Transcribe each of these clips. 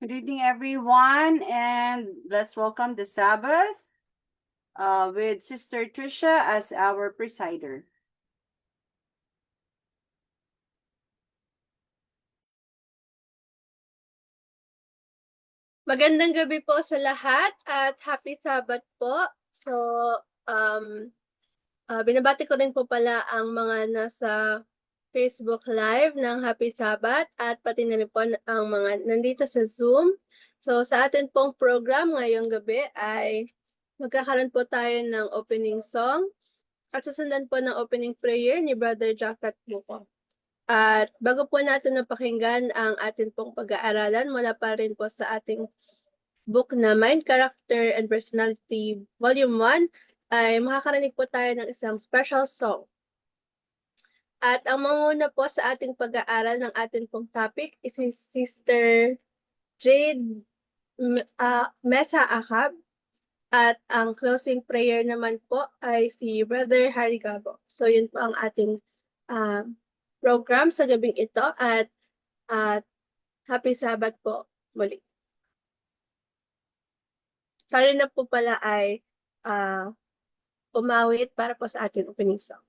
Good evening, everyone, and let's welcome the Sabbath with Sister Tricia as our presider. Magandang gabi po sa lahat at happy Sabbath po. So, binabati ko rin po pala ang mga nasa Facebook Live ng Happy Sabbath at pati na rin po ang mga nandito sa Zoom. So, sa atin pong program ngayong gabi ay magkakaroon po tayo ng opening song at susundan po ng opening prayer ni Brother Jackat Buko. At bago po natin napakinggan ang atin pong pag-aaralan mula pa rin po sa ating book na Mind, Character, and Personality Volume 1, ay makakarinig po tayo ng isang special song. At ang manguna po sa ating pag-aaral ng ating pong topic is si Sister Jade Mesa Akab. At ang closing prayer naman po ay si Brother Harry Gago. So yun po ang ating program sa gabing ito at happy Sabbath po muli. Tayo na po pala ay umawit para po sa ating opening song.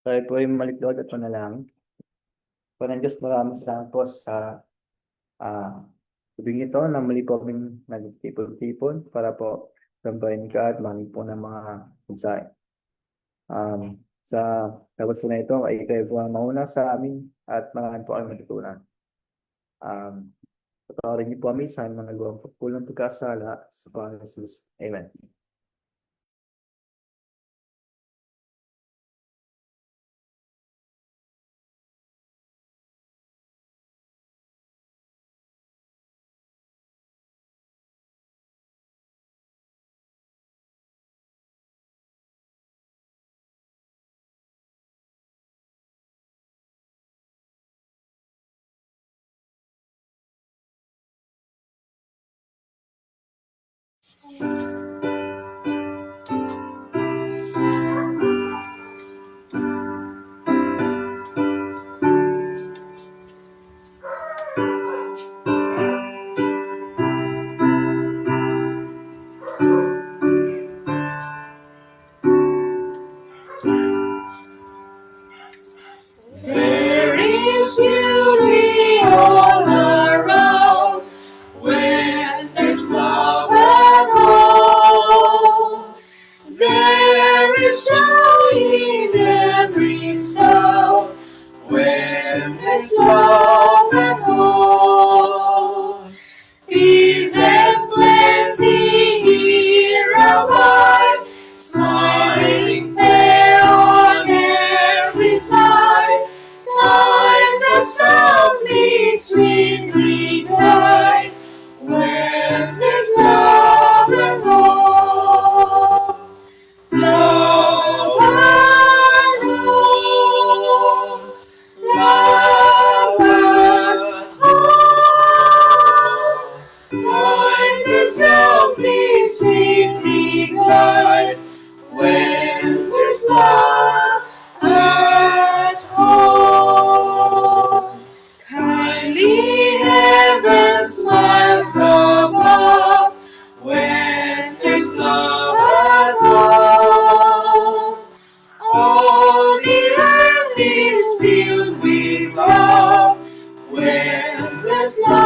Tayo po ay malikod at panalangin. Parang Diyos, maraming salamat po sa tubing ito na muli po kaming nagtipon-tipon para po sambahin ka at maraming po ng mga mensahe. Sa sagot po na ito ay kayo po ang mauna sa amin at marami po kami matutunan. Patawarin niyo po kami sa mga nagawang pagkulang pagkasala sa Panginoon Jesus. Amen.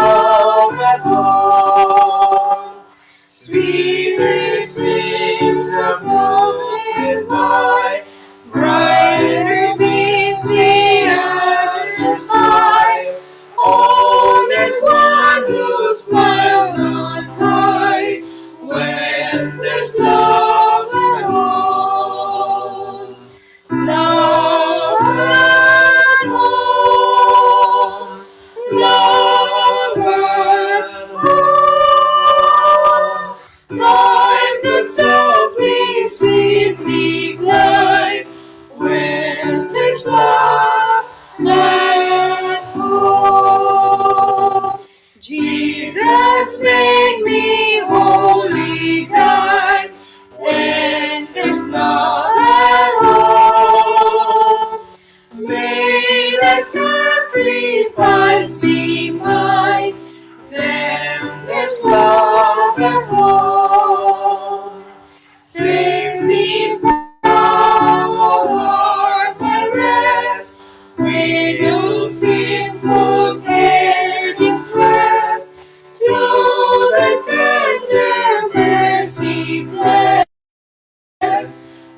love at home. Sweeter sings the broken by, brighter beams the azure sky. Oh, there's one who smiles on high when there's love at home. Love at home. Love at home. Time to softly, sweetly glide when there's love at home. Jesus, make me holy God when there's love at home. May the sacrifice be mine, then there's love at home. Save me from all harm and rest, with sinful care distress, through the tender mercy bless,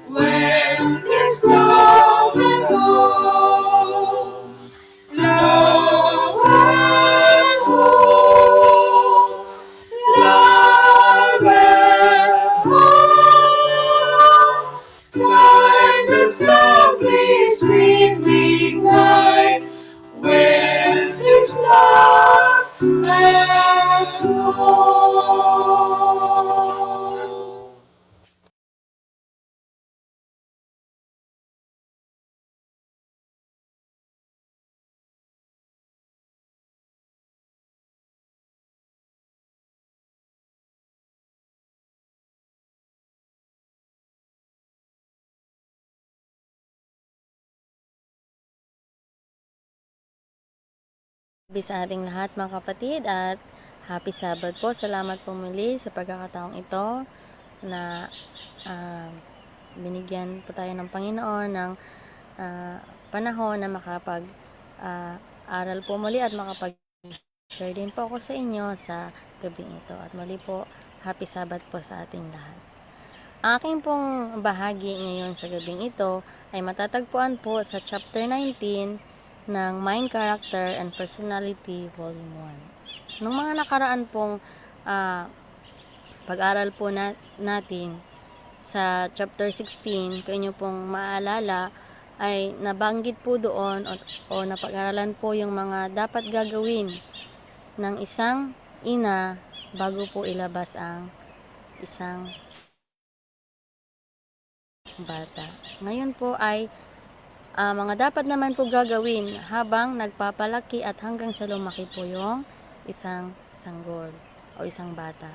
when there's love at home. Love at home. Love at home. Time to softly, sweetly glide when there's love at home. Happy sa ating lahat mga kapatid at happy Sabbath po. Salamat po muli sa pagkakataong ito na binigyan po tayo ng Panginoon ng panahon na makapag aral po muli at makapag-share din po ako sa inyo sa gabing ito. At muli po, happy Sabbath po sa ating lahat. Ang aking pong bahagi ngayon sa gabing ito ay matatagpuan po sa chapter 19 ng Mind, Character, and Personality, Volume 1. Nung mga nakaraan pong pag-aral po natin sa chapter 16, kung inyo pong maaalala, ay nabanggit po doon o napag-aralan po yung mga dapat gagawin ng isang ina bago po ilabas ang isang bata. Ngayon po ay mga dapat naman po gagawin habang nagpapalaki at hanggang sa lumaki po yung isang sanggol o isang bata.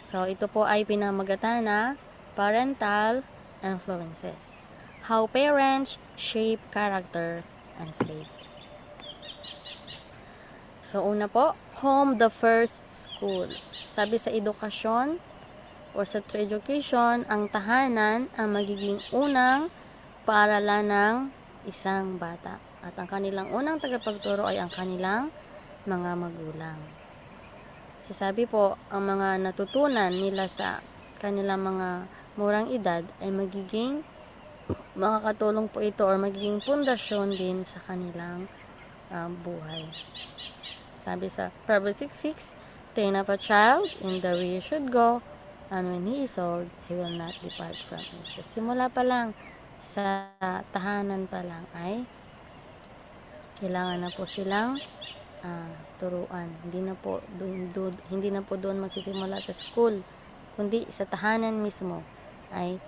So, ito po ay pinamagatan na parental influences. How parents shape character and faith. So, una po, home the first school. Sabi sa edukasyon or sa education, ang tahanan ang magiging unang paaralan ng isang bata. At ang kanilang unang tagapagturo ay ang kanilang mga magulang. Sasabi po, ang mga natutunan nila sa kanilang mga murang edad ay magiging makakatulong po ito or magiging pundasyon din sa kanilang buhay. Sabi sa Proverbs 6:6, train up a child in the way he should go, and when he is old, he will not depart from it. So, simula pa lang, sa tahanan pa lang ay kailangan na po silang turuan. Hindi na po doon magsisimula sa school, kundi sa tahanan mismo ay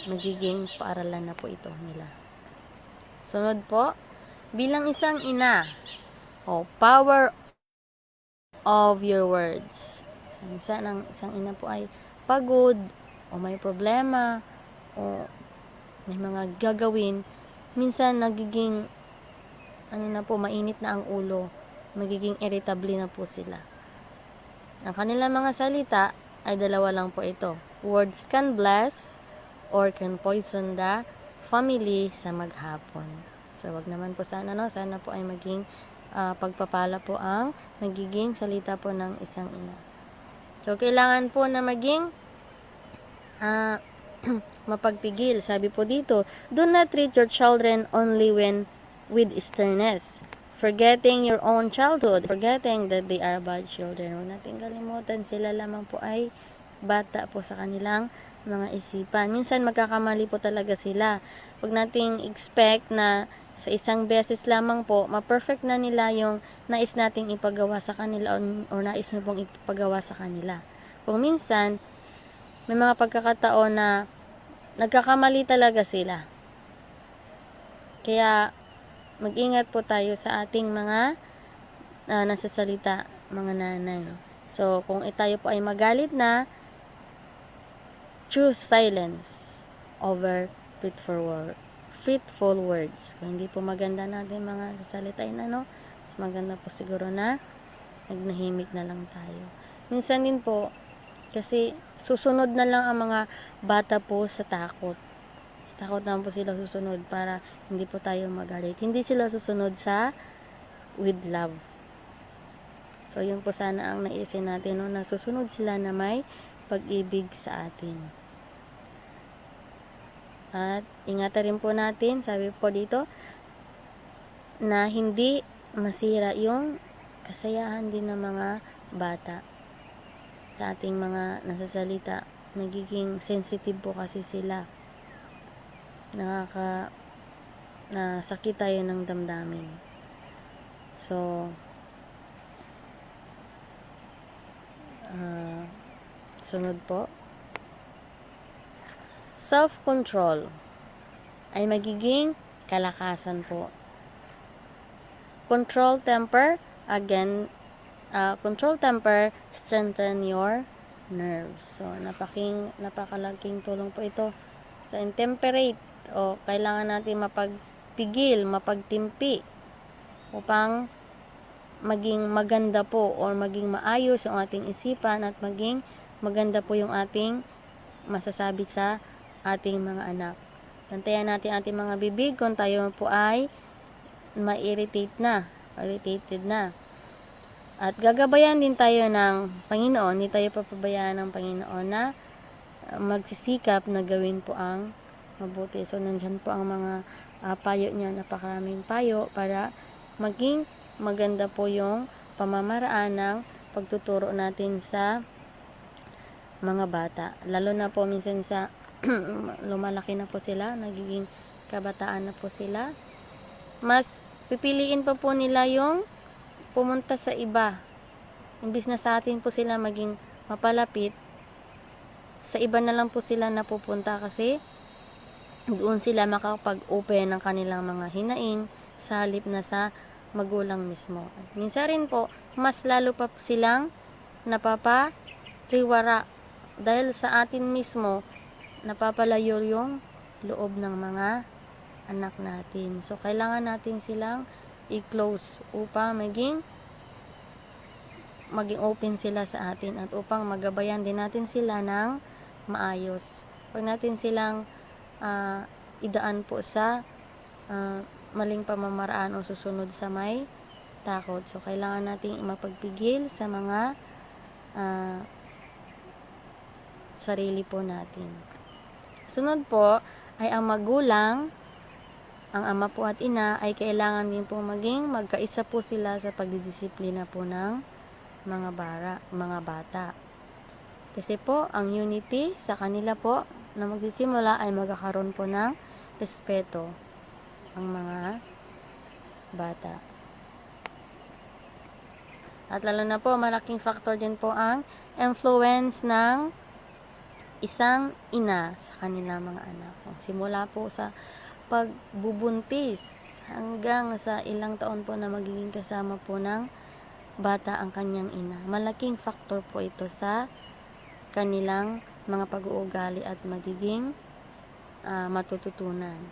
magiging paaralan na po ito nila. Sunod po, bilang isang ina, power of your words. Minsan ang isang ina po ay pagod o may problema o may mga gagawin, minsan nagiging mainit na ang ulo, magiging irritable na po sila. Ang kanilang mga salita ay dalawa lang po ito. Words can bless or can poison the family sa maghapon. So, wag naman po sana, sana po ay maging pagpapala po ang magiging salita po ng isang ina. So, kailangan po na maging mapagpigil. Sabi po dito, do not treat your children only when with sternness, forgetting your own childhood, forgetting that they are bad children. Huwag natin kalimutan, sila lamang po ay bata po sa kanilang mga isipan. Minsan magkakamali po talaga sila. Huwag nating expect na sa isang beses lamang po, ma-perfect na nila yung nais nating ipagawa sa kanila o nais nyo pong ipagawa sa kanila. Kung minsan, may mga pagkakataon na nagkakamali talaga sila. Kaya, mag-ingat po tayo sa ating mga nasasalita, mga nanay. So, kung tayo po ay magalit na, choose silence over fruitful words. Kung hindi po maganda natin mga sasalitain, mas maganda po siguro na nagnahimik na lang tayo. Minsan din po, kasi susunod na lang ang mga bata po sa takot. Takot naman po sila susunod para hindi po tayo magalit. Hindi sila susunod sa with love. So, yun po sana ang naisin natin, na susunod sila na may pag-ibig sa atin. At ingatan rin po natin, sabi po dito, na hindi masira yung kasayahan din ng mga bata sa ating mga nasasalita. Nagiging sensitive po kasi sila. Nasakit tayo ng damdamin. So, sunod po. Self-control ay magiging kalakasan po. Control temper, again, control temper, strengthen your nerves. So, napakalaking tulong po ito sa intemperate o kailangan natin mapagpigil, mapagtimpi upang maging maganda po o maging maayos yung ating isipan at maging maganda po yung ating masasabi sa ating mga anak. Bantayan natin ating mga bibig kung tayo po ay irritated na. At gagabayan din tayo ng Panginoon, hindi tayo papabayaan ng Panginoon na magsisikap na gawin po ang mabuti. So, nandyan po ang mga payo niya, napakaraming payo para maging maganda po yung pamamaraan ng pagtuturo natin sa mga bata. Lalo na po minsan sa lumalaki na po sila, nagiging kabataan na po sila. Mas pipiliin pa po nila yung pumunta sa iba. Imbis na sa atin po sila maging mapalapit, sa iba na lang po sila napupunta kasi doon sila makapag-open ng kanilang mga hinaing sa halip na sa magulang mismo. At minsan rin po, mas lalo pa silang napapariwara dahil sa atin mismo napapalayo yung loob ng mga anak natin. So, kailangan natin silang i-close upang maging open sila sa atin at upang magabayan din natin sila ng maayos. Huwag natin silang idaan po sa maling pamamaraan o susunod sa may takot. So, kailangan nating mapagpigil sa mga sarili po natin. Sunod po ay ang magulang, ang ama po at ina ay kailangan din po maging magkaisa po sila sa pagdidisiplina po ng mga bata. Kasi po, ang unity sa kanila po na magsisimula ay magkakaroon po ng respeto ang mga bata. At lalo na po, malaking factor din po ang influence ng isang ina sa kanilang mga anak. Simula po sa pagbubuntis hanggang sa ilang taon po na magiging kasama po ng bata ang kanyang ina. Malaking factor po ito sa kanilang mga pag-uugali at magiging matututunan.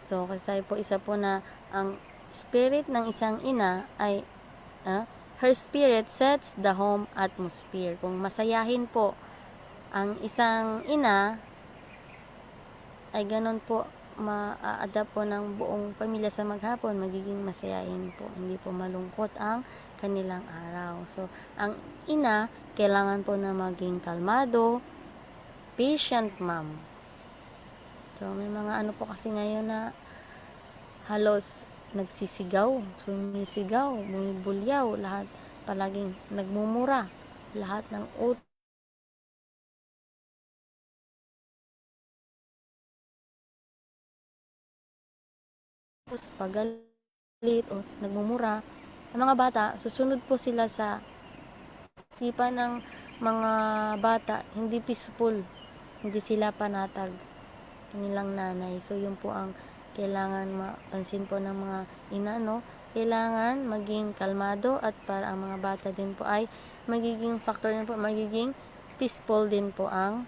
So, kasi po isa po na ang spirit ng isang ina ay her spirit sets the home atmosphere. Kung masayahin po ang isang ina, ay ganun po ma-adapt po ng buong pamilya sa maghapon, magiging masayahin po, hindi po malungkot ang kanilang araw. So, ang ina, kailangan po na maging kalmado, patient mom. So, may mga ano po kasi ngayon na halos nagsisigaw, sumisigaw, bumibulyaw, lahat palaging nagmumura, lahat ng utos, pagalit, o nagmumura, ang mga bata, susunod po sila sa isipan ng mga bata, hindi peaceful, hindi sila panatag nilang nanay. So, yun po ang kailangan mapansin po ng mga ina, no? Kailangan maging kalmado at para ang mga bata din po ay magiging factor din po, magiging peaceful din po ang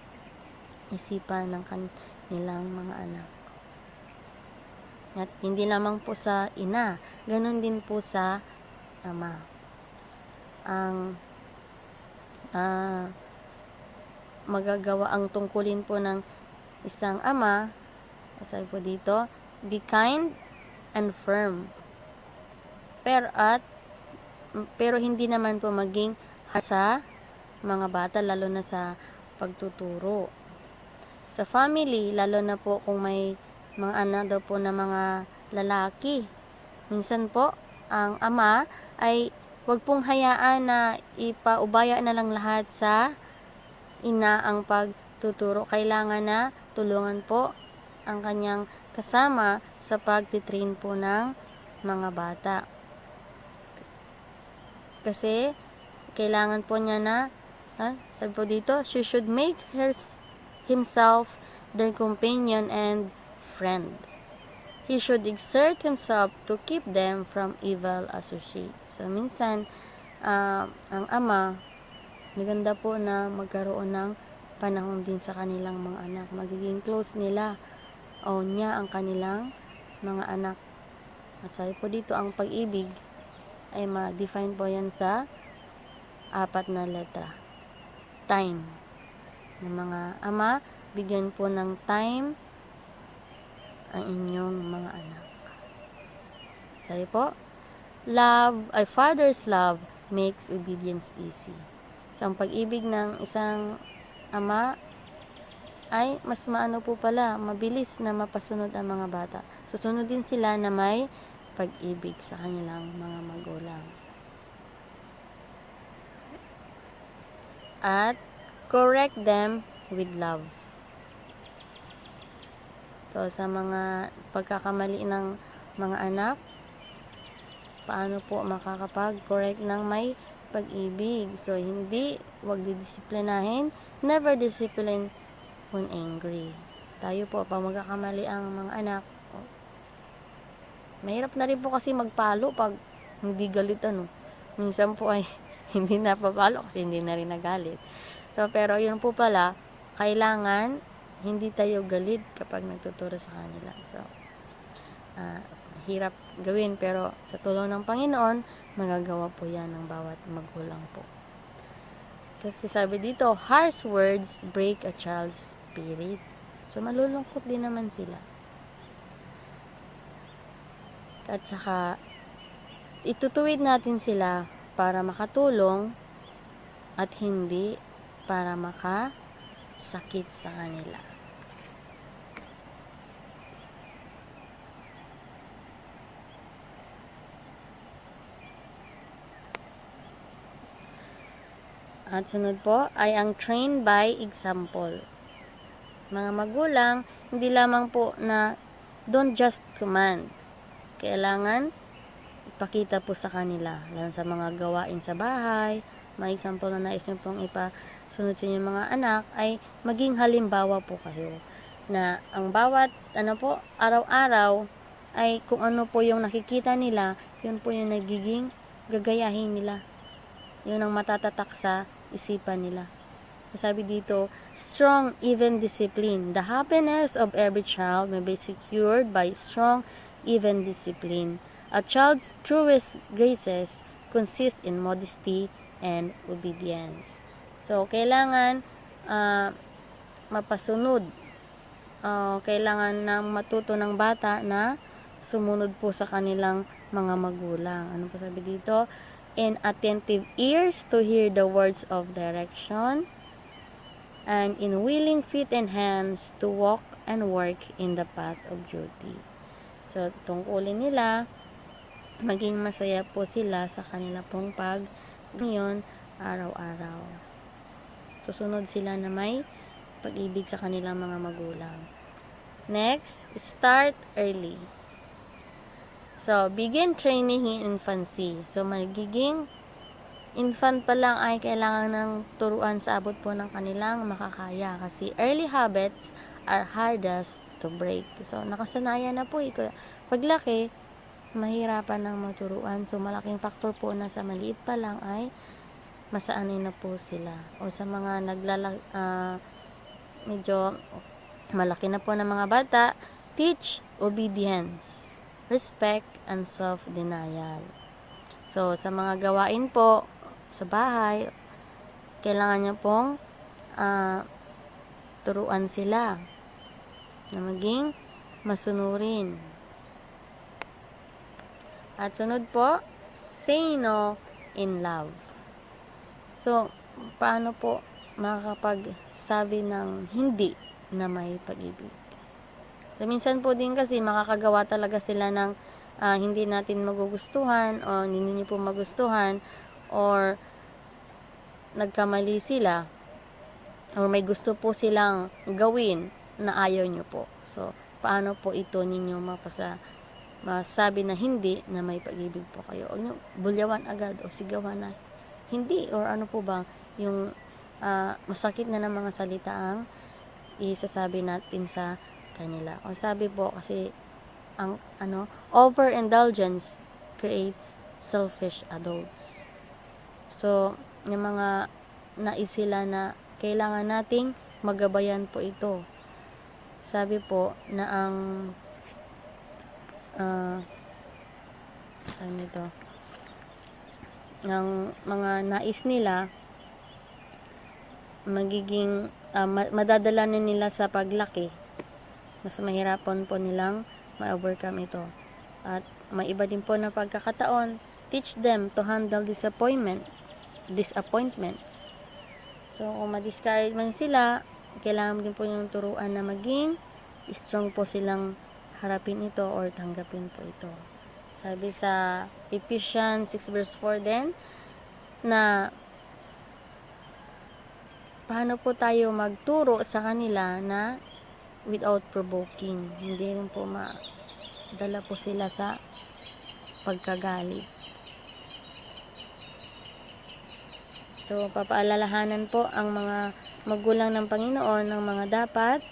isipan ng kanilang mga anak. At hindi lamang po sa ina, ganun din po sa ama. Ang magagawa ang tungkulin po ng isang ama, sabi po dito, be kind and firm. Pero hindi naman po maging sa mga bata, lalo na sa pagtuturo. Sa family, lalo na po kung may mga anak daw po na mga lalaki. Minsan po, ang ama ay wag pong hayaan na ipaubaya na lang lahat sa ina ang pagtuturo. Kailangan na tulungan po ang kanyang kasama sa pagtitrain po ng mga bata. Kasi, kailangan po niya na, sabi po dito, she should make himself their companion and friend. He should exert himself to keep them from evil associates. So, minsan, ang ama, maganda po na magkaroon ng panahon din sa kanilang mga anak. Magiging close nila o niya ang kanilang mga anak. At sabi po dito, ang pag-ibig ay ma-define po yan sa 4 na letra. Time. Ng mga ama, bigyan po ng time ang inyong mga anak. Sabi po, father's love makes obedience easy. So, ang pag-ibig ng isang ama ay mas mabilis na mapasunod ang mga bata. Susunod din sila na may pag-ibig sa kanilang mga magulang. At correct them with love. So, sa mga pagkakamali ng mga anak, paano po makakapag-correct ng may pag-ibig? So, wag didisiplinahin, never discipline when angry. Tayo po, pag magkakamali ang mga anak, mahirap na rin po kasi magpalo pag hindi galit Minsan po ay hindi napapalo kasi hindi na rin nagalit. So, pero yun po pala, kailangan hindi tayo galit kapag nagtuturo sa kanila. So, hirap gawin pero sa tulong ng Panginoon, magagawa po yan ng bawat magulang po. Kasi sabi dito, harsh words break a child's spirit. So, malulungkot din naman sila. At saka, itutuwid natin sila para makatulong at hindi para makasakit sa kanila. At sunod po ay ang train by example. Mga magulang, hindi lamang po na don't just command. Kailangan ipakita po sa kanila, lalo sa mga gawain sa bahay, mga example na nais nyo pong ipasunod sa inyong mga anak, ay maging halimbawa po kayo. Na ang bawat, araw-araw, ay kung ano po yung nakikita nila, yun po yung nagiging gagayahin nila. Yun ang matatatak sa isipan nila. Sabi dito, strong, even discipline. The happiness of every child may be secured by strong, even discipline. A child's truest graces consist in modesty and obedience. So, kailangan mapasunod kailangan ng matuto ng bata na sumunod po sa kanilang mga magulang. Ano po sabi dito? And attentive ears to hear the words of direction, and in willing feet and hands to walk and work in the path of duty. So, tungkulin nila, maging masaya po sila sa kanila pong ngayon, araw-araw. Susunod sila na may pag-ibig sa kanilang mga magulang. Next, start early. So, begin training in infancy. So, magiging infant pa lang ay kailangan ng turuan sa abot po ng kanilang makakaya. Kasi early habits are hardest to break. So, nakasanayan na po. Paglaki, mahirapan ng maturuan. So, malaking factor po na sa maliit pa lang ay masaanay na po sila. O sa mga medyo malaki na po ng mga bata, teach obedience, respect, and self-denial. So, sa mga gawain po sa bahay, kailangan niya pong turuan sila na maging masunurin. At sunod po, say no in love. So, paano po makakapagsabi ng hindi na may pag-ibig? So, minsan po din kasi makakagawa talaga sila ng hindi natin magugustuhan o hindi niyo po magustuhan, or nagkamali sila, or may gusto po silang gawin na ayaw nyo po. So, paano po ito ninyo masabi na hindi na may pag-ibig po kayo? Huwag nyo bulyawan agad o sigawan na hindi, or ano po ba yung masakit na ng mga salita ang isasabi natin sa kanila. O sabi po kasi ang overindulgence creates selfish adults. So, yung mga nais sila na kailangan nating magabayan po ito. Sabi po na ang ng mga nais nila magiging madadala na nila sa paglaki, mas mahirapan po nilang ma-overcome ito. At may iba din po na pagkakataon, teach them to handle disappointments. So, kung ma-discourage man sila, kailangan din po yung turuan na maging strong po silang harapin ito or tanggapin po ito. Sabi sa Ephesians 6 verse 4 din, na paano po tayo magturo sa kanila na without provoking. Hindi rin po madala po sila sa pagkagalit. So, papaalalahanan po ang mga magulang ng Panginoon ng mga dapat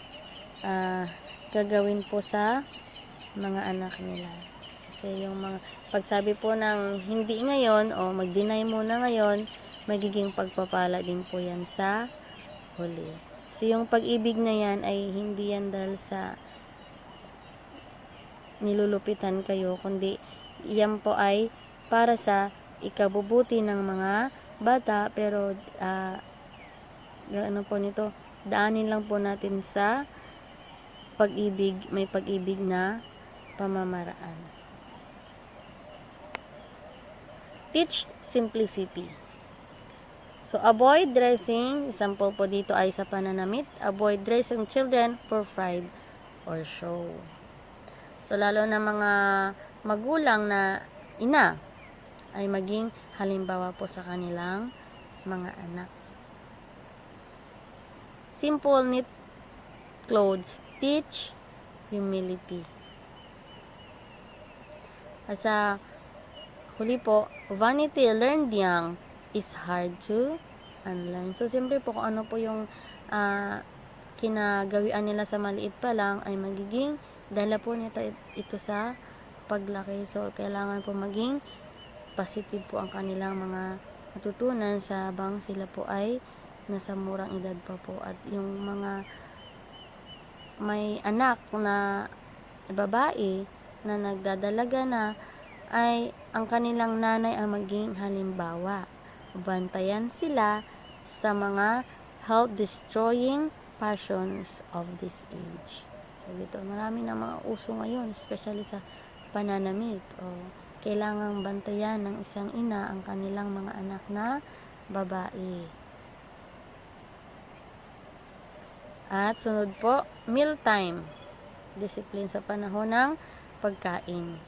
gagawin po sa mga anak nila. Kasi yung mga pagsabi po ng hindi ngayon o mag-deny muna ngayon, magiging pagpapala din po yan sa huli. So, yung pag-ibig na yan ay hindi yan dahil sa nilulupitan kayo, kundi yan po ay para sa ikabubuti ng mga bata, pero ano po nito, daanin lang po natin sa pag-ibig, may pag-ibig na pamamaraan. Teach simplicity. So, avoid dressing, example po dito ay sa pananamit, avoid dressing children for pride or show. So, lalo na mga magulang na ina ay maging halimbawa po sa kanilang mga anak. Simple, neat clothes teach humility. At sa huli po, vanity learned young is hard to unlearn. So, siyempre po kung ano po yung kinagawian nila sa maliit pa lang ay magiging dala po nito ito sa paglaki. So, kailangan po maging positive po ang kanilang mga matutunan sa habang sila po ay nasa murang edad pa po. At yung mga may anak na babae na nagdadalaga na, ay ang kanilang nanay ang maging halimbawa. Bantayan sila sa mga health-destroying passions of this age. Sabi ito, marami na mga uso ngayon, especially sa pananamit. O, kailangang bantayan ng isang ina ang kanilang mga anak na babae. At sunod po, mealtime. Discipline sa panahon ng pagkain.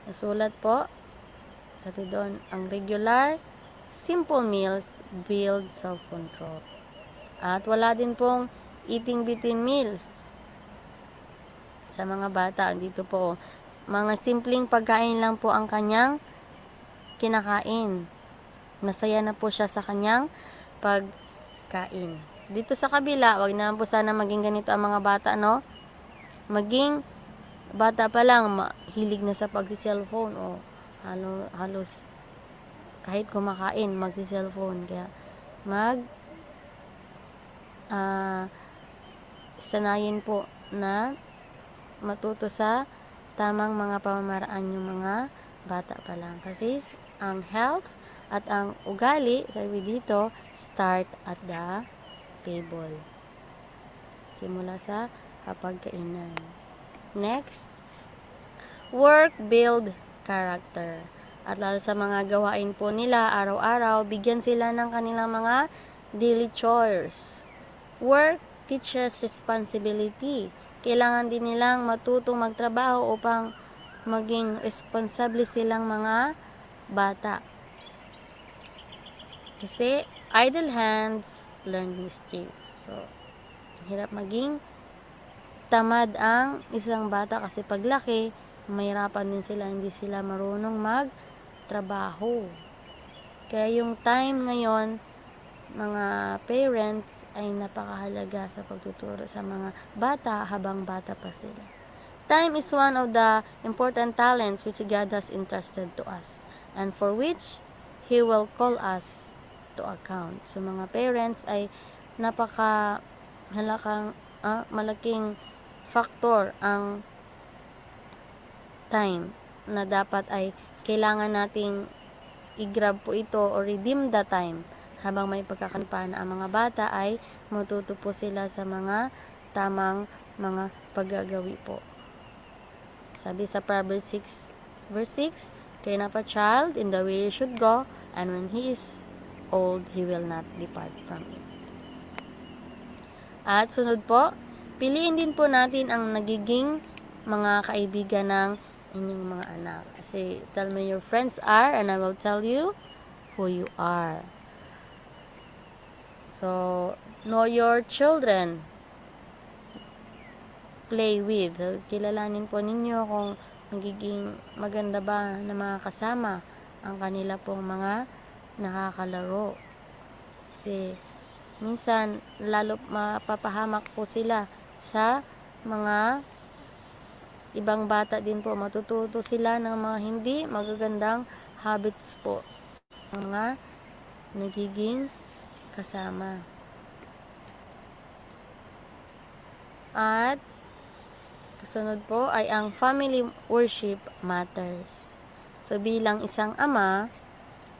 Nasulat po, sabi doon, ang regular, simple meals build self-control. At wala din pong eating between meals. Sa mga bata, dito po, mga simpleng pagkain lang po ang kanyang kinakain. Masaya na po siya sa kanyang pagkain. Dito sa kabila, wag naman po sana maging ganito ang mga bata, no? Maging bata pa lang, hilig na sa pagsi-cellphone o halos kahit kumakain, magsi-cellphone. Kaya sanayin po na matuto sa tamang mga pamamaraan yung mga bata pa lang. Kasi ang health at ang ugali, sabi dito, start at the table. Simula sa kapagkainan. Next, work build character. At lalo sa mga gawain po nila, araw-araw, bigyan sila ng kanilang mga daily chores. Work teaches responsibility. Kailangan din nilang matutong magtrabaho upang maging responsable silang mga bata. Kasi idle hands learn mischief. So, hirap maging tamad ang isang bata kasi paglaki, mahirapan din sila, hindi sila marunong magtrabaho. Kaya yung time ngayon, mga parents ay napakahalaga sa pagtuturo sa mga bata habang bata pa sila. Time is one of the important talents which God has entrusted to us and for which He will call us to account. So mga parents ay malaking factor ang time na dapat ay kailangan nating i-grab po ito or redeem the time habang may pagkakampan ang mga bata ay matuto po sila sa mga tamang mga paggagawi po. Sabi sa Proverbs 6 verse 6, train up a child in the way he should go, and when he is old, he will not depart from it. At sunod po, piliin din po natin ang nagiging mga kaibigan ng inyong mga anak. Kasi, tell me your friends are, and I will tell you who you are. So, know your children. Play with. Kilalanin po ninyo kung magiging maganda ba na mga kasama ang kanila pong mga nakakalaro. Kasi minsan lalo mapapahamak po sila sa mga ibang bata din po. Matututo sila ng mga hindi magagandang habits po sa mga nagiging kasama. At kasunod po ay ang family worship matters. So bilang isang ama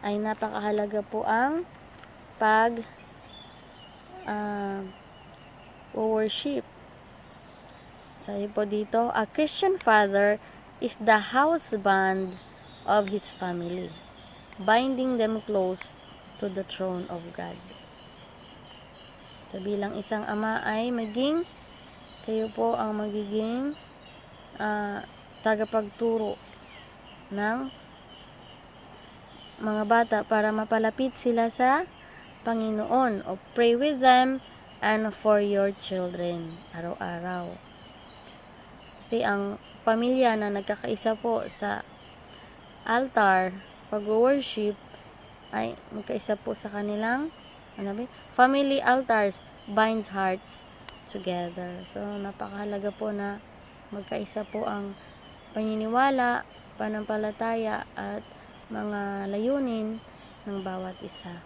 ay napakahalaga po ang worship. Sabi po dito, a Christian father is the husband of his family, binding them close to the throne of God. So bilang isang ama ay kayo po ang magiging tagapagturo ng mga bata para mapalapit sila sa Panginoon, o pray with them and for your children araw-araw. Kasi ang pamilya na nagkakaisa po sa altar, pag-worship, ay magkaisa po sa kanilang family altars binds hearts together. So napakahalaga po na magkaisa po ang paniniwala, panampalataya at mga layunin ng bawat isa.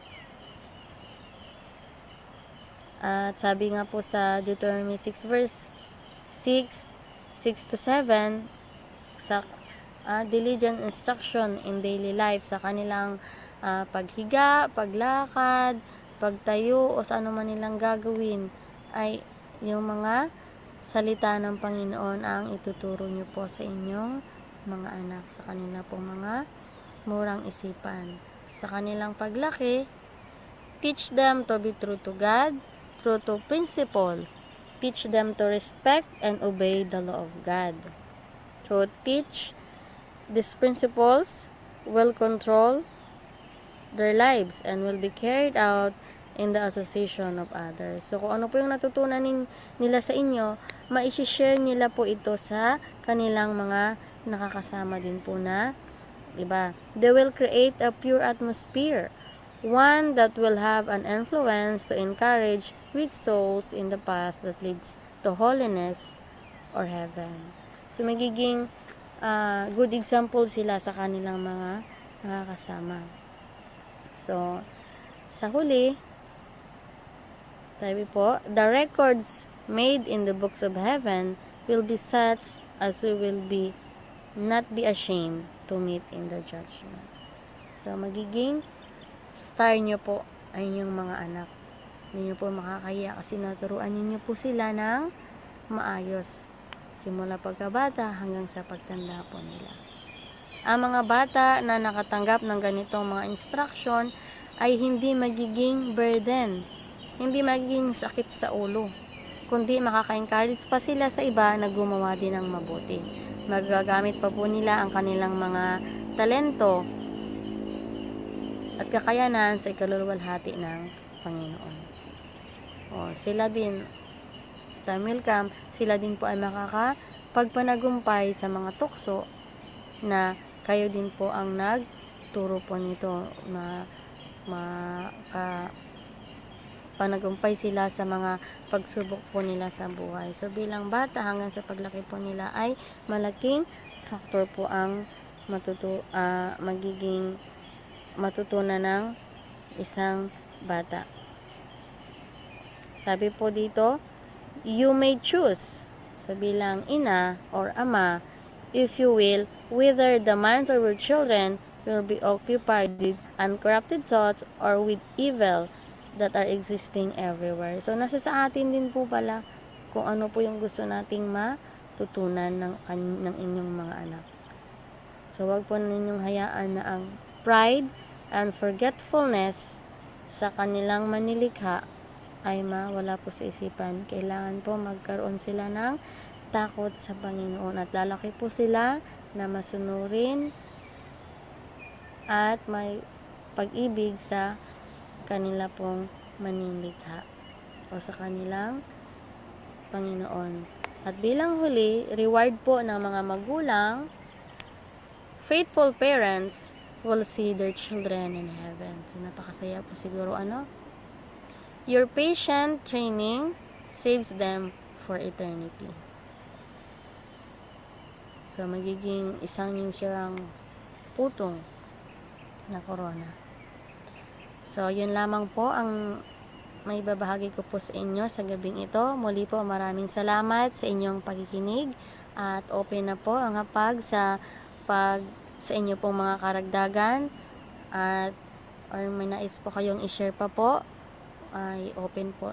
At sabi nga po sa Deuteronomy 6 verse 6 to 7, sa diligent instruction in daily life sa kanilang paghiga, paglakad, pagtayo o sa ano man nilang gagawin ay yung mga salita ng Panginoon ang ituturo niyo po sa inyong mga anak, sa kanila pong mga murang isipan. Sa kanilang paglaki, teach them to be true to God, true to principle. Teach them to respect and obey the law of God. To teach these principles will control their lives and will be carried out in the association of others. So, kung ano po yung natutunan nila sa inyo, ma-share nila po ito sa kanilang mga nakakasama din po na iba. They will create a pure atmosphere, one that will have an influence to encourage weak souls in the path that leads to holiness or heaven. So, magiging good example sila sa kanilang mga nakakasama. So, sa huli, sabi po, the records made in the books of heaven will be such as we will not be ashamed to meet in the judgment. So, magiging star nyo po ay inyong mga anak. Hindi nyo po makakaya kasi naturuan ninyo po sila ng maayos. Simula pagkabata hanggang sa pagtanda po nila. Ang mga bata na nakatanggap ng ganitong mga instruction ay hindi magiging burden, hindi magiging sakit sa ulo, kundi makaka-encourage pa sila sa iba na gumawa din ng mabuti. Magagamit pa po nila ang kanilang mga talento at kakayanan sa ikaluluwalhati ng Panginoon. Sila din, Tamil Camp, sila din po ay makakapagpanagumpay sa mga tukso na kayo din po ang nagturo po nito na panagumpay sila sa mga pagsubok po nila sa buhay. So, bilang bata hanggang sa paglaki po nila ay malaking factor po ang magiging matutunan ng isang bata. Sabi po dito, you may choose, sa bilang ina or ama, if you will, whether the minds of your children will be occupied with uncorrupted thoughts or with evil that are existing everywhere. So, nasa sa atin din po pala kung ano po yung gusto nating matutunan ng inyong mga anak. So, wag po ninyong hayaan na ang pride and forgetfulness sa kanilang manilikha ay mawala po sa isipan. Kailangan po magkaroon sila ng takot sa Panginoon at lalaki po sila na masunurin at may pag-ibig sa kanila pong manilikha o sa kanilang Panginoon. At bilang huli, reward po ng mga magulang, faithful parents will see their children in heaven. So, napakasaya po siguro Your patient training saves them for eternity. So, magiging isang yung siyang putong na korona. So, yun lamang po ang may babahagi ko po sa inyo sa gabing ito. Muli po, maraming salamat sa inyong pakikinig at open na po ang hapag sa inyo pong mga karagdagan at or may nais po kayong i-share pa po, ay open po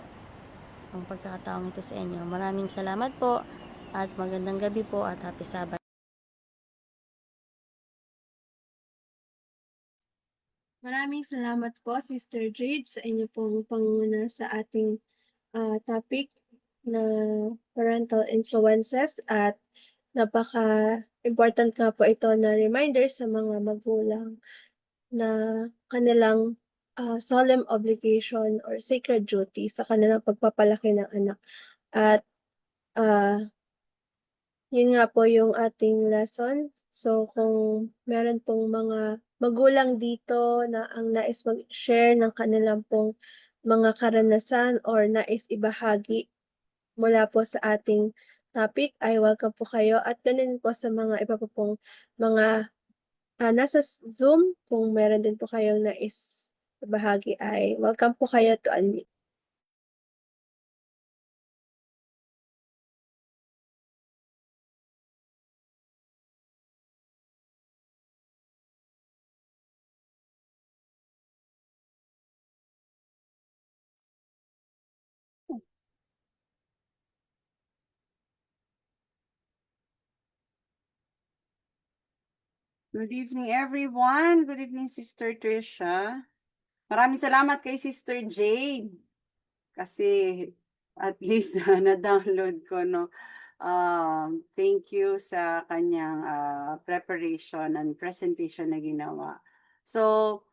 ang pagkakataong ito sa inyo. Maraming salamat po at magandang gabi po at happy Sabbath. Maraming salamat po, Sister Jade, sa inyo pong pangunguna sa ating topic na parental influences at napaka-important nga po ito na reminder sa mga magulang na kanilang solemn obligation or sacred duty sa kanilang pagpapalaki ng anak. At yun nga po yung ating lesson. So, kung meron pong mga magulang dito na ang nais mag-share ng kanilang pong mga karanasan or nais ibahagi mula po sa ating topic, ay welcome po kayo. At ganun po sa mga iba po pong mga nasa Zoom, kung meron din po kayong nais ibahagi, ay welcome po kayo to unmute. Good evening, everyone. Good evening, Sister Trisha. Maraming salamat kay Sister Jade. Kasi at least na-download ko, no. Thank you sa kanyang preparation and presentation na ginawa. So,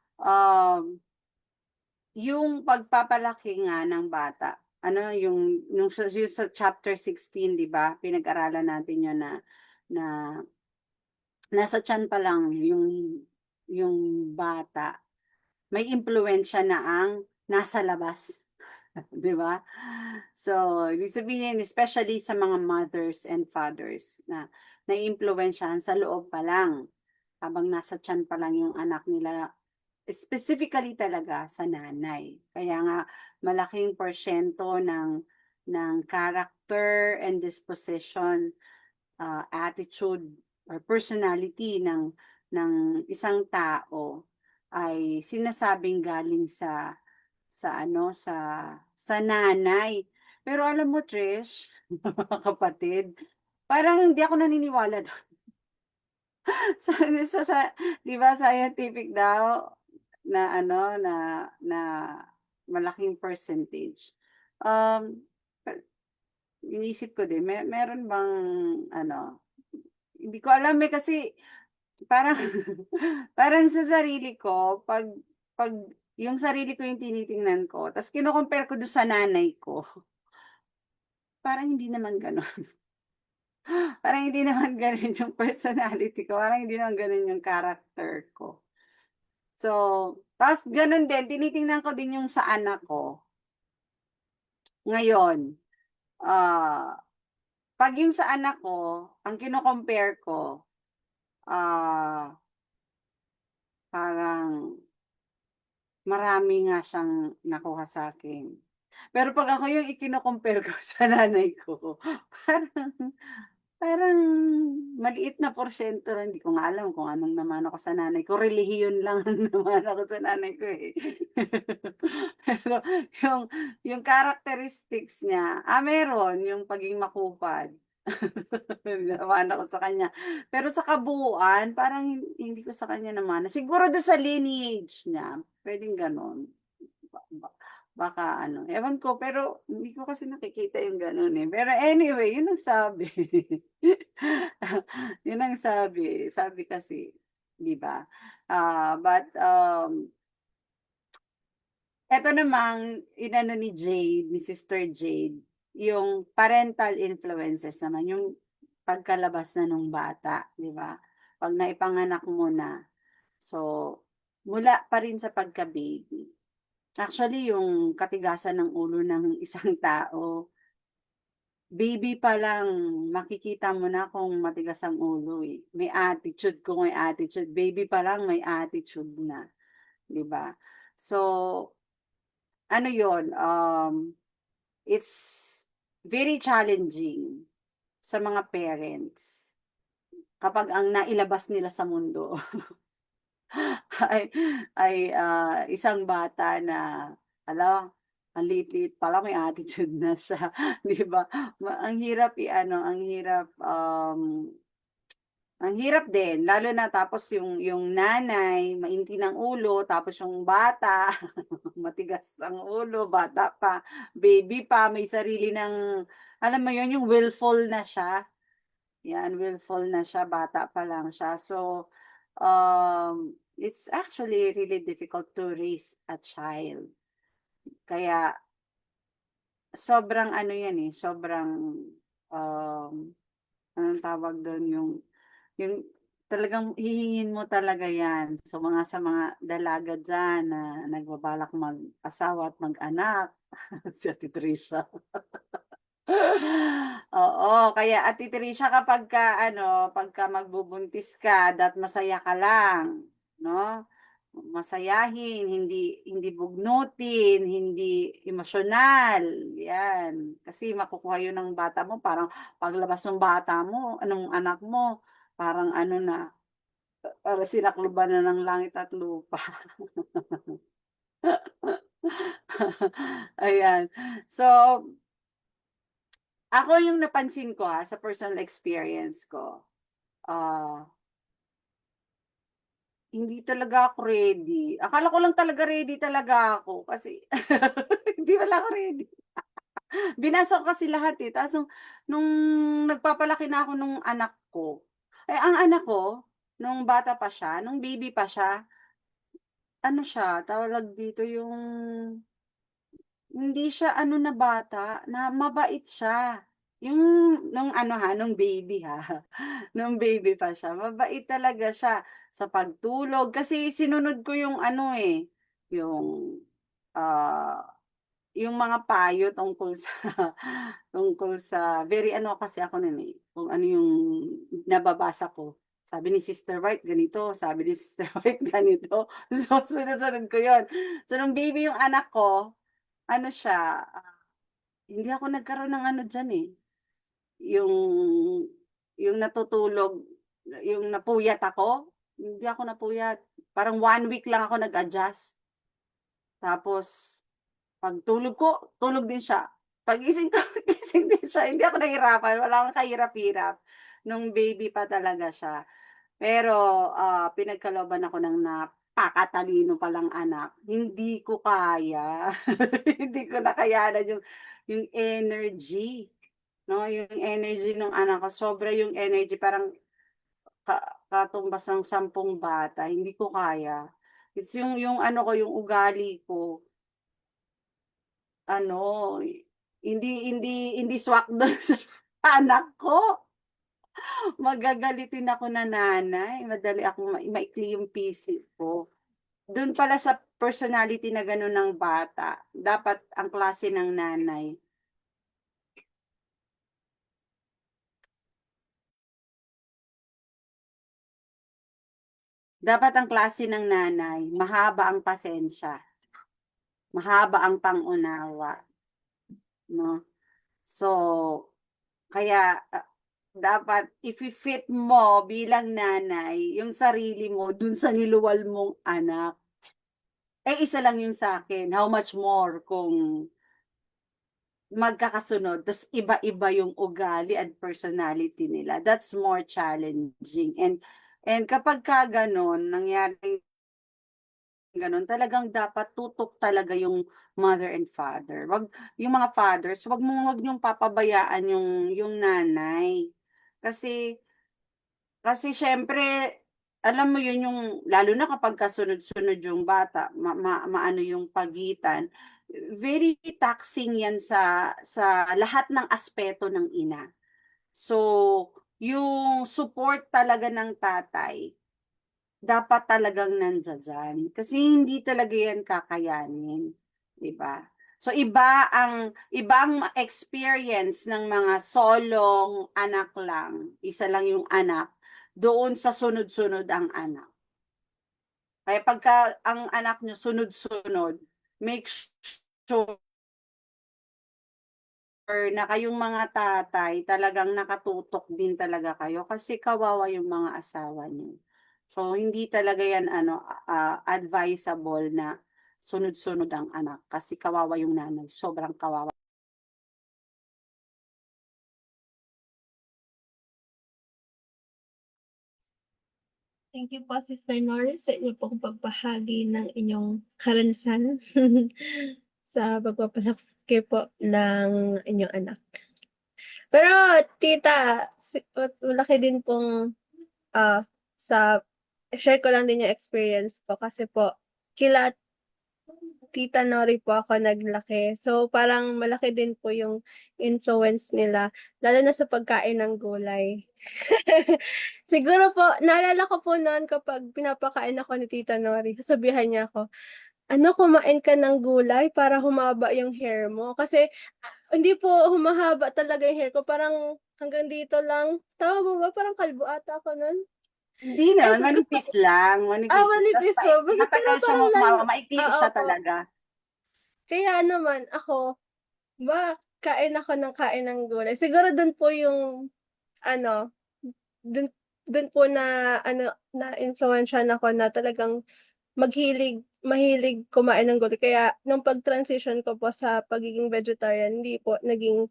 yung pagpapalaki nga ng bata, ano yung sa chapter 16, di ba? Pinag-aralan natin yun na nasa tiyan pa lang yung bata, may impluwensya na ang nasa labas. Di ba? So, ibig sabihin, especially sa mga mothers and fathers na naiimpluwensyahan sa loob pa lang, habang nasa tiyan pa lang yung anak nila, specifically talaga sa nanay. Kaya nga, malaking porsyento ng character and disposition, attitude, or personality ng isang tao ay sinasabing galing sa nanay. Pero alam mo, Trish, mga kapatid, parang hindi ako naniniwala doon. sa 'di ba scientific daw na na malaking percentage. Per Iniisip ko din meron bang hindi ko alam, kasi parang parang sa sarili ko 'pag yung sarili ko yung tinitingnan ko ta's kino-compare ko dun sa nanay ko, parang hindi naman gano'n. Parang hindi naman gano'n yung personality ko, parang hindi naman gano'n yung character ko. So, ta's gano'n din tinitingnan ko din yung sa anak ko. Ngayon, 'pag yung sa anak ko, ang kino-compare ko, ah, parang marami nga siyang nakuha sa'kin. Pero 'pag ako yung ikino-compare ko sa nanay ko, parang parang maliit na porsiyento lang, hindi ko nga alam kung anong naman ako sa nanay ko, relihiyon lang ang naman ako sa nanay ko, eh. Pero yung yung characteristics niya, meron yung pagiging makupad, namana ko sa kanya. Pero sa kabuuan parang hindi ko sa kanya namana. Siguro dun sa lineage niya, puwedeng gano'n. Ba ba Baka ewan ko, pero hindi ko kasi nakikita yung gano'n, eh. Pero anyway, yun ang sabi. Yun ang sabi, sabi kasi, 'di ba? Eto namang inano ni Jade, ni Sister Jade, yung parental influences naman, yung pagkalabas na nung bata, 'di ba? 'Pag naipanganak mo na. So, mula pa rin sa pagka-baby. Actually, yung katigasan ng ulo ng isang tao, baby pa lang makikita mo na kung matigas ang ulo, eh. May attitude, kung may attitude, baby pa lang may attitude na, 'di ba? So, ano 'yun, it's very challenging sa mga parents kapag ang nailabas nila sa mundo ay isang bata na, hala, ang liit-liit pa lang may attitude na siya, 'di ba? Ang hirap ang hirap din lalo na tapos yung nanay maindi ng ulo, tapos yung bata matigas ang ulo, bata pa, baby pa, may sarili ng, alam mo yun, yung willful na siya. Yan, willful na siya, bata pa lang siya. So, it's actually really difficult to raise a child. Kaya sobrang yan, sobrang, um, anong tawag dun, yung talagang hihingin mo talaga yan. So, sa mga dalaga diyan na nagbabalak mag-asawa at mag-anak, si Ate Trisha. Oo, kaya Ate Trisha, pagka magbubuntis ka dapat masaya ka lang, 'no? Masayahin, hindi hindi bugnutin, hindi emosyonal, 'yan. Kasi makukuha 'yun ng bata mo, parang paglabas ng bata mo, anak mo, parang para sinakloban na ng langit at lupa. Ayan. So, ako yung napansin ko, sa personal experience ko, ah, Hindi talaga ako ready. Akala ko lang talaga ready talaga ako kasi hindi pala ako ready. Binasa ko kasi lahat eh. Tapos nung nagpapalaki na ako nung anak ko, ang anak ko, nung bata pa siya, nung baby pa siya, ano siya, tawag dito yung, hindi siya ano na bata, na mabait siya. Yung, nung ano ha, nung baby ha, nung baby pa siya, mabait talaga siya sa pagtulog. Kasi sinunod ko yung ano eh, yung, ah, yung mga payo tungkol sa tungkol sa very ano kasi ako nun eh, kung ano yung nababasa ko. Sabi ni Sister White ganito, sabi ni Sister White ganito. So sunod-sunod ko yun. So nung baby yung anak ko, ano siya, hindi ako nagkaroon ng ano diyan eh, yung natutulog, yung napuyat ako, hindi ako napuyat. Parang 1 week lang ako nag-adjust. Tapos pagtulog ko, tulog din siya. Paggising ko, gising din siya. Hindi ako nahirapan, wala akong kahirap-hirap. Nung baby pa talaga siya. Pero, pinagkalooban ako ng napakatalino palang anak. Hindi ko kaya. Hindi ko na kayanan yung energy. No, yung energy ng anak ko, sobra yung energy, parang katumbas ng 10 bata, hindi ko kaya. It's yung ano ko, yung ugali ko, ano, hindi hindi hindi swak dun sa anak ko. Magagalitin ako na nanay, madali akong maikli yung pisip ko. Dun pala sa personality na gano'n ng bata, dapat ang klase ng nanay, mahaba ang pasensya, mahaba ang pangunawa, 'no? So, kaya, dapat ifi-fit mo bilang nanay yung sarili mo dun sa niluwal mong anak. Isa lang yung sa'kin, how much more kung magkakasunod ta's iba-iba yung ugali at personality nila, that's more challenging. And kapagka gano'n, nangyaring gano'n, talagang dapat tutok talaga yung mother and father. Yung mga fathers, wag niyong papabayaan yung nanay. Kasi kasi siyempre, alam mo yun, yung lalo na kapagka sunod-sunod yung bata, maano yung pagitan, very taxing yan sa lahat ng aspeto ng ina. So, yung support talaga ng tatay, dapat talagang nandiya-diyan. Kasi hindi talaga yan kakayanin, 'di ba? So iba ang experience ng mga solong anak lang, isa lang yung anak, doon sa sunod-sunod ang anak. Kaya pagka ang anak niyo sunod-sunod, make sure na kayong mga tatay talagang nakatutok din talaga kayo kasi kawawa yung mga asawa niyo. So hindi talaga yan ano, advisable na sunod-sunod ang anak kasi kawawa yung nanay, sobrang kawawa. Thank you po, Sister Norris, sa inyo pong pagbahagi ng inyong karanasan sa pagpapalaki po ng inyong anak. Pero, tita, malaki din pong sa share ko lang din yung experience ko kasi po kila Tita Nori po ako naglaki. So, parang malaki din po yung influence nila, lalo na sa pagkain ng gulay. Siguro po, naalala ko po noon kapag pinapakain ako ni Tita Nori, sasabihan niya ako, ano, kumain ka ng gulay para humaba yung hair mo. Kasi, hindi po humahaba talaga yung hair ko, parang hanggang dito lang. Tama ba ba? Parang kalbo ata ako nun. Hindi naman, Siguro, manipis lang, manipis. Tas manipis po. Basta pero matagal siya parang lang, maikli oo siya po. talaga. Kaya naman ako, kain ako ng kain ng gulay. Siguro dun po yung ano, dun dun po na ano, na-influwensyahan ako na talagang mahilig kumain ng gulay. Kaya nung pag-transition ko po sa pagiging vegetarian, hindi po naging,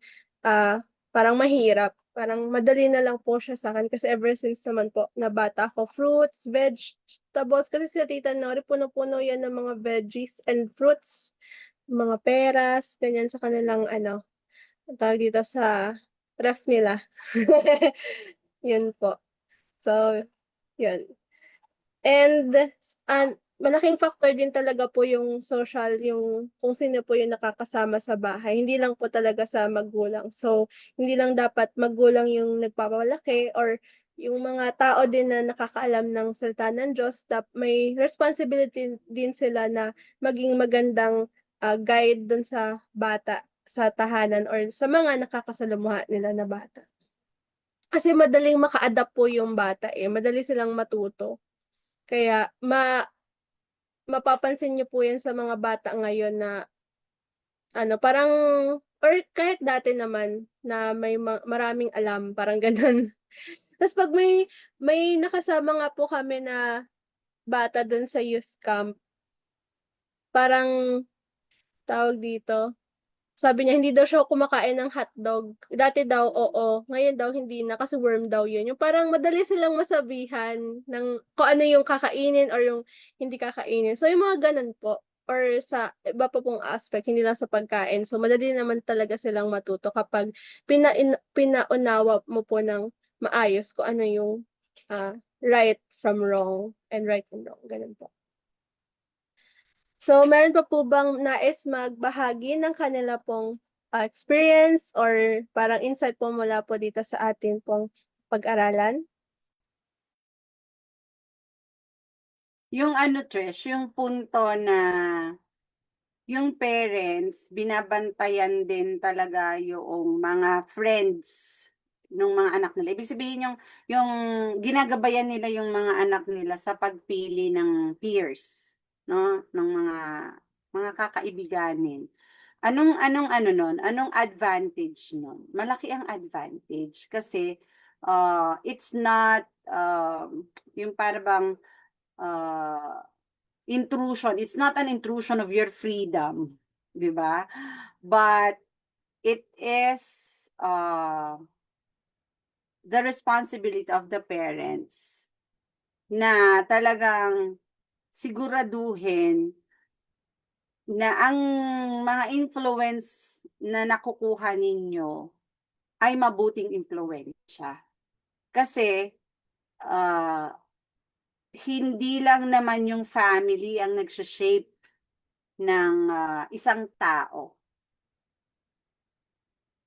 parang mahirap. Parang madali na lang po siya sa akin kasi ever since naman po na bata ako, fruits, vegetables, kasi sa Tita Nori, puno-puno yan ng mga veggies and fruits, mga peras, ganyan sa kanilang ano, ang tawag dito sa ref nila. Yun po. So, yun. And malaking factor din talaga po yung social, yung kung sino po yung nakakasama sa bahay. Hindi lang po talaga sa magulang. So, hindi lang dapat magulang yung nagpapalaki or yung mga tao din na nakakaalam ng salita ng Diyos, may responsibility din sila na maging magandang guide dun sa bata sa tahanan or sa mga nakakasalamuha nila na bata. Kasi madaling maka-adapt po yung bata eh. Madali silang matuto. Kaya mapapansin niyo po 'yan sa mga bata ngayon na ano, parang or kahit dati naman na may maraming alam, parang gano'n. Ta's 'pag may nakasama nga po kami na bata do'n sa youth camp, parang tawag dito, sabi niya hindi daw siya kumakain ng hotdog. Dati daw, oo, ngayon daw hindi na kasi worm daw 'yun. Yung parang madali silang masabihan ng kung ano yung kakainin or yung hindi kakainin. So, yung mga gano'n po or sa iba pa pong aspect, hindi lang sa pagkain. So, madali naman talaga silang matuto kapag pinaunawa mo po ng maayos kung ano yung, right from wrong and right and wrong, gano'n po. So, meron pa po bang nais magbahagi ng kanila pong experience or parang insight po mula po dito sa atin pong pag-aralan? Yung ano, Trish, yung punto na yung parents, binabantayan din talaga yung mga friends ng mga anak nila. Ibig sabihin yung ginagabayan nila yung mga anak nila sa pagpili ng peers, no? Ng mga kakaibiganin. Anong ano nun? Anong advantage nun? Malaki ang advantage kasi it's not yung para bang uh, intrusion. It's not an intrusion of your freedom, 'di ba? But it is the responsibility of the parents na talagang siguraduhin na ang mga influence na nakukuha ninyo ay mabuting impluwensya. Kasi hindi lang naman yung family ang nagsha-shape ng isang tao.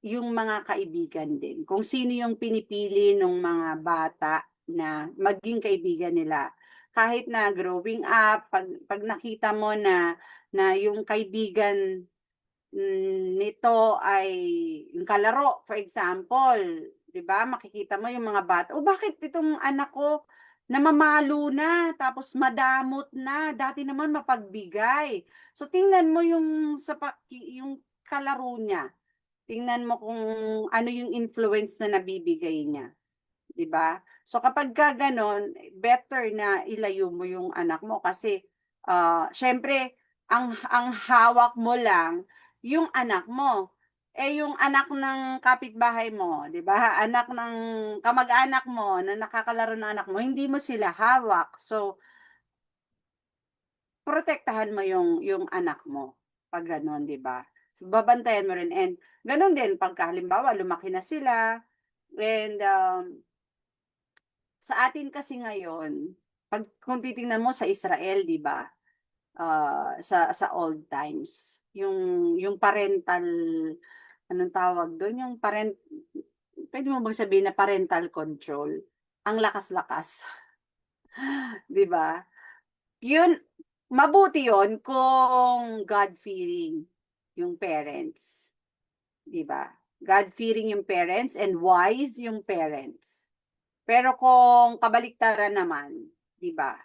Yung mga kaibigan din. Kung sino yung pinipili ng mga bata na maging kaibigan nila. Kahit na growing up, pag nakita mo na yung kaibigan nito ay yung kalaro, for example, 'di ba? Makikita mo yung mga bata, oh bakit itong anak ko namamalo na, tapos madamot na, dati naman mapagbigay. So tingnan mo yung yung kalaro niya. Tingnan mo kung ano yung influence na nabibigay niya, 'di ba? So kapag ka ganon, better na ilayo mo yung anak mo kasi syempre ang hawak mo lang yung anak mo. Eh yung anak ng kapitbahay mo, 'di ba? Anak ng kamag-anak mo na nakakalaro ng anak mo, hindi mo sila hawak. So protektahan mo yung anak mo pag ganon, 'di ba? So, babantayan mo rin and ganon din pagka halimbawa lumaki na sila and sa atin kasi ngayon, kung titingnan mo sa Israel, 'di ba? Sa old times, yung parental anong tawag doon, yung pwede mo bang sabihin na parental control? Ang lakas-lakas, 'di ba? Yun, mabuti yon kung God-fearing yung parents, 'di ba? God-fearing yung parents and wise yung parents. Pero kung kabaliktaran naman, 'di ba?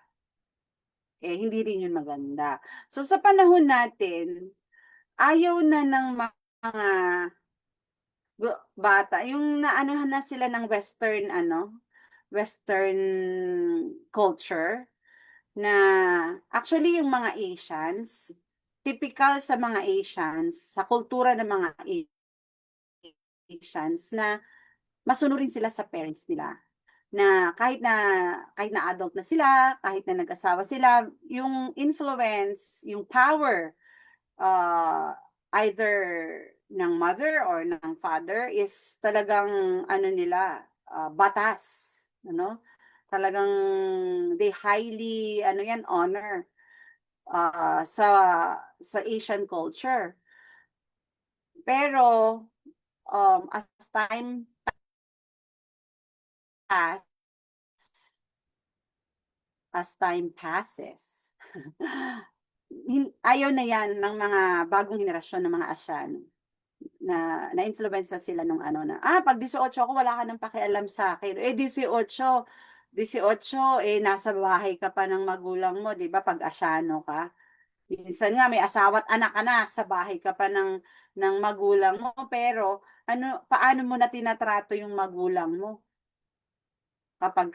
Hindi rin yun maganda. So sa panahon natin, ayaw na ng mga bata, yung naanuhan na sila ng western culture na actually yung mga Asians, typical sa mga Asians, sa kultura ng mga Asians na masunurin sila sa parents nila. Na kahit na adult na sila, kahit na nag-asawa sila, yung influence, yung power, either ng mother or ng father is talagang ano nila, batas, ano? Talagang they highly ano yan honor sa Asian culture. Pero pass, as time passes, ayaw na yan ng mga bagong henerasyon ng mga Asyano na-influence na sila nung ano na, pag 18 ako, wala ka nang pakialam sa akin. 18, nasa bahay ka pa ng magulang mo, di ba, pag Asyano ka. Minsan nga, may asawa at anak ka na, sa bahay ka pa ng magulang mo, pero, paano mo na tinatrato yung magulang mo? Kapag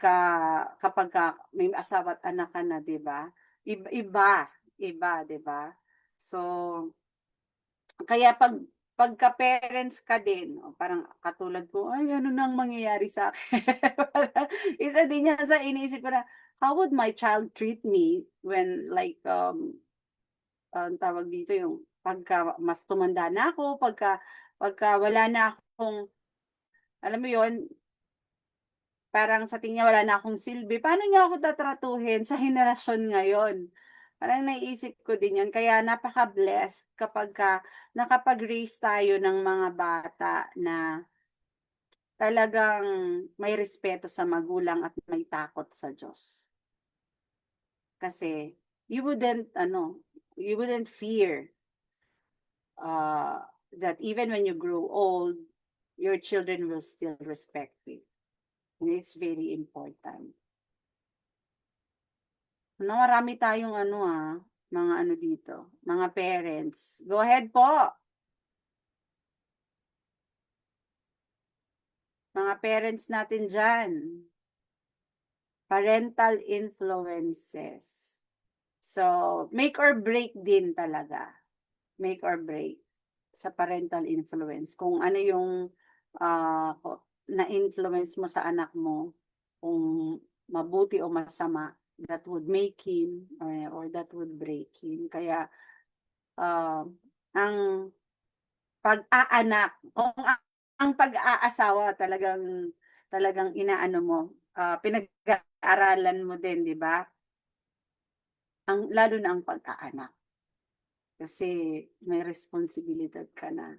may asawa at anak ka na, di ba? Iba, di ba? So, kaya pagka-parents ka din, parang katulad ko, ay, ano nang mangyayari sa akin? Isa din yan sa iniisip ko na, how would my child treat me when like, ang tawag dito yung pagka mas tumanda na ako, pagka wala na akong, alam mo yon, parang sa tingin niya wala na akong silbi, paano niya ako tatratuhin sa henerasyon ngayon? Parang naiisip ko din yun. Kaya napaka-blessed kapag nakapag-raise tayo ng mga bata na talagang may respeto sa magulang at may takot sa Diyos. Kasi you wouldn't fear that even when you grow old, your children will still respect you. And it's very important. Marami tayong mga dito, mga parents. Go ahead po. Mga parents natin dyan. Parental influences. So, make or break din talaga. Make or break sa parental influence. Kung ano yung na-influence mo sa anak mo, kung mabuti o masama, that would make him or that would break him. Kaya, ang pag-aanak, kung ang pag-aasawa talagang inaano mo, pinag-aaralan mo din, di ba? Lalo na ang pag-aanak. Kasi may responsibilidad ka na.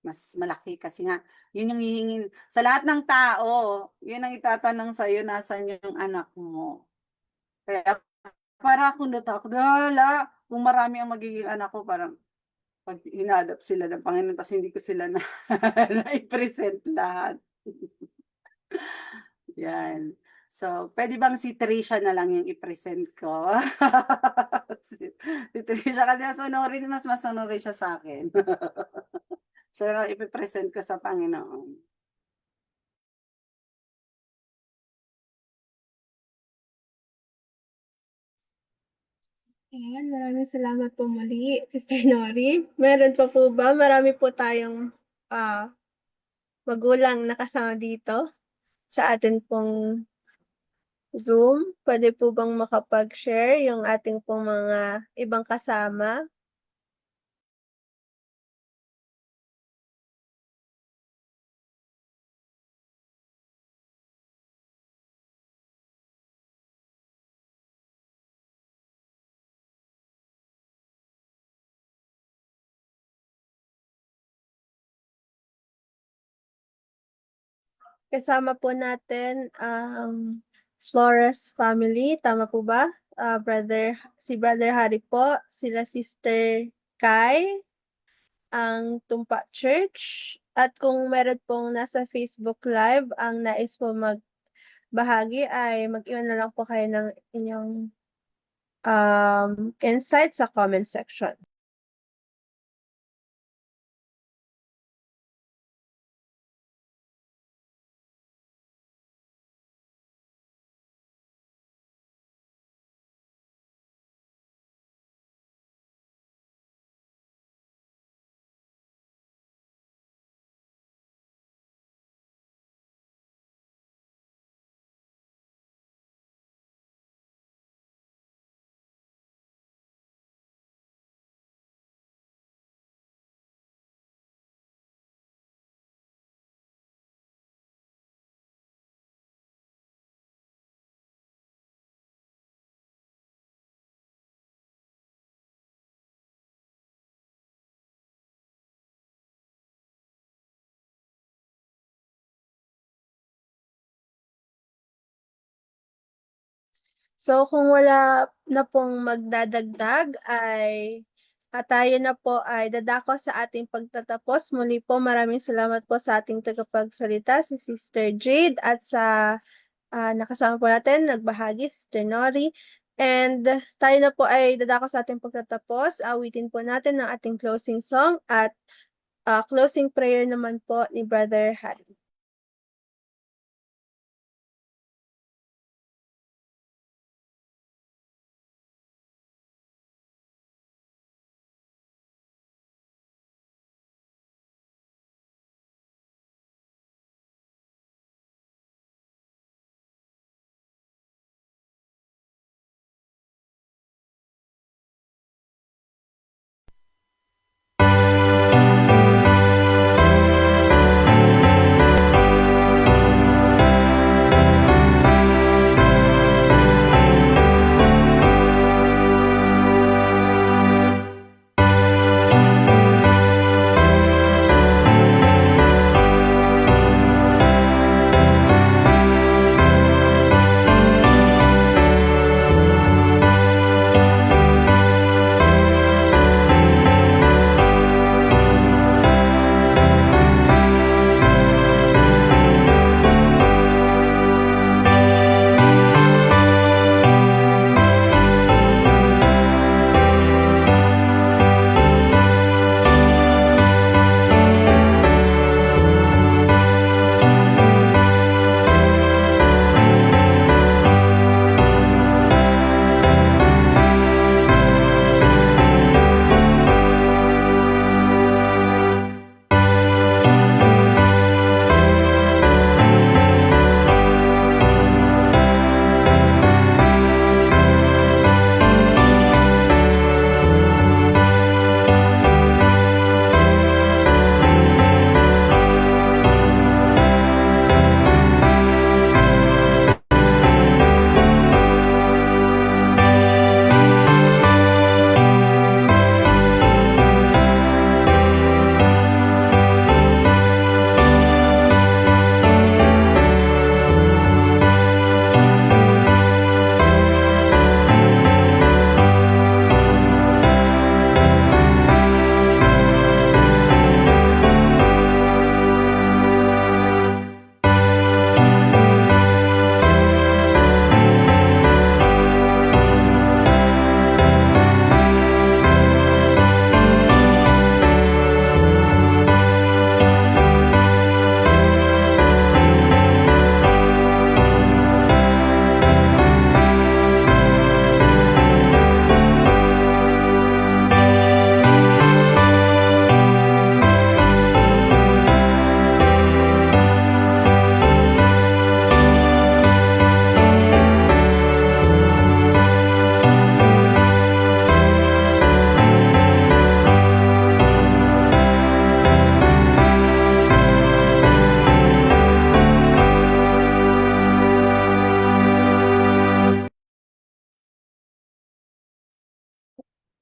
Mas malaki kasi nga, yun yung hihingin. Sa lahat ng tao, yun ang itatanong sa'yo, nasan yung anak mo. Kaya para akong natakot, kung marami ang magiging anak ko, parang pag ina-adopt sila ng Panginoon, tapos hindi ko sila na-i-present lahat. Yan. So, pwede bang si Trisha na lang yung i-present ko? si Trisha kasi mas masunurin siya sa akin. Siya lang ipipresent ko sa Panginoon. Ayan, maraming salamat po muli, Sister Nori. Meron pa po ba? Marami po tayong magulang na kasama dito sa atin pong Zoom. Pwede po bang makapag-share yung ating pong mga ibang kasama? Kasama po natin ang Flores family, tama po ba? Si Brother Harry po, sila Sister Kai, ang Tumpa Church, at kung meron pong nasa Facebook Live ang nais po magbahagi ay mag-iwan na lang po kayo ng inyong insight sa comment section. So kung wala na pong magdadagdag ay tayo na po ay dadako sa ating pagtatapos. Muli po maraming salamat po sa ating tagapagsalita, si Sister Jade, at sa nakasama po natin, nagbahagi, Sister Nori. And tayo na po ay dadako sa ating pagtatapos. Awitin po natin ang ating closing song at closing prayer naman po ni Brother Harry.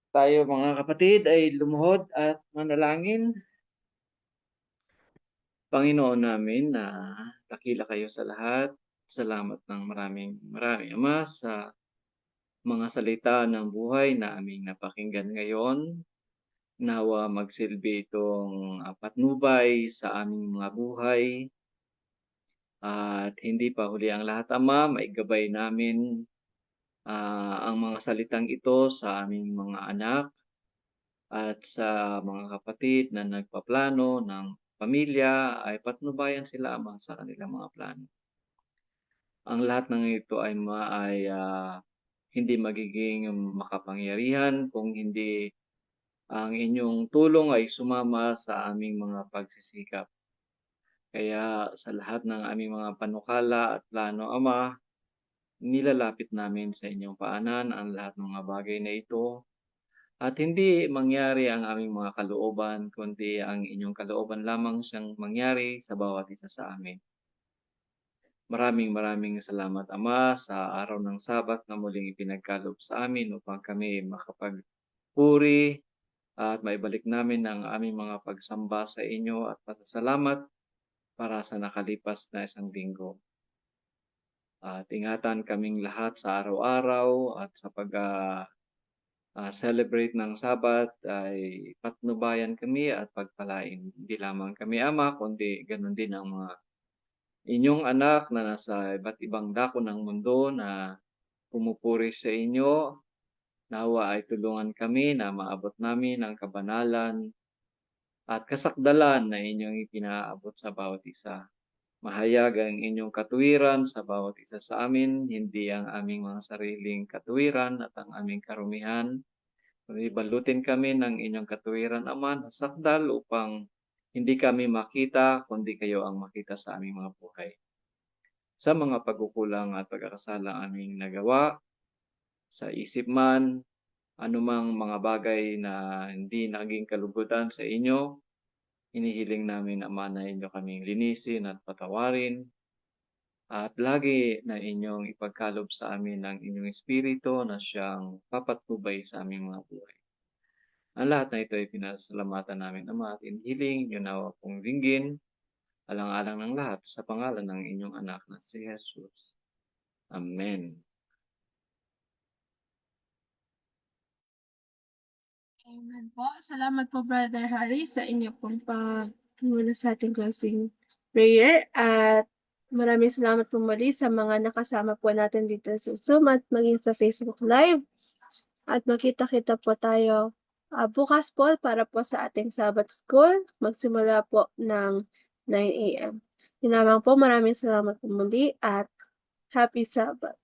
Tayo mga kapatid ay lumuhod at manalangin. Panginoon namin, na dakila kayo sa lahat. Salamat ng maraming Ama sa mga salita ng buhay na aming napakinggan ngayon. Nawa magsilbi itong patnubay sa aming mga buhay. At hindi pa huli ang lahat, Ama, maigabay namin ang mga salitang ito sa aming mga anak at sa mga kapatid na nagpaplano ng pamilya, ay patnubayan sila, Ama, sa kanilang mga plano. Ang lahat ng ito ay hindi magiging makapangyarihan kung hindi ang inyong tulong ay sumama sa aming mga pagsisikap. Kaya sa lahat ng aming mga panukala at plano, Ama, nilalapit namin sa inyong paanan ang lahat ng mga bagay na ito. At hindi mangyari ang aming mga kalooban, kundi ang inyong kalooban lamang siyang mangyari sa bawat isa sa amin. Maraming salamat, Ama, sa araw ng Sabat na muling ipinagkaloob sa amin upang kami makapagpuri at maibalik namin ang aming mga pagsamba sa inyo at pasasalamat para sa nakalipas na isang linggo. At ingatan kaming lahat sa araw-araw at sa celebrate ng Sabat ay patnubayan kami at pagpalain. Hindi lamang kami, Ama, kundi ganun din ang mga inyong anak na nasa iba't ibang dako ng mundo na pumupuri sa inyo. Nawa ay tulungan kami na maabot namin ang kabanalan at kasakdalan na inyong ipinaabot sa bawat isa. Mahayag ang inyong katuwiran sa bawat isa sa amin, hindi ang aming mga sariling katuwiran at ang aming karumihan. Kundi balutin kami ng inyong katuwiran, Ama, na sakdal upang hindi kami makita, kundi kayo ang makita sa aming mga buhay. Sa mga pagkukulang at pagkakasala aming nagawa, sa isip man, anumang mga bagay na hindi naging kalugutan sa inyo, hinihiling namin, Ama, na inyo kaming linisin at patawarin. At lagi na inyong ipagkalob sa amin ang inyong espiritu na siyang papatnubay sa aming mga buhay. Ang lahat na ito ay pinasalamatan namin, Ama, at inihiling inyo nawa pong dinggin, alang-alang ng lahat sa pangalan ng inyong anak na si Jesus. Amen. Amen po. Salamat po, Brother Harry, sa inyo pong pagmuna sa ating closing prayer. At maraming salamat po muli sa mga nakasama po natin dito sa Zoom at maging sa Facebook Live. At makita-kita po tayo bukas po para po sa ating Sabbath School. Magsimula po ng 9 a.m. Yun lamang po, maraming salamat po muli at Happy Sabbath.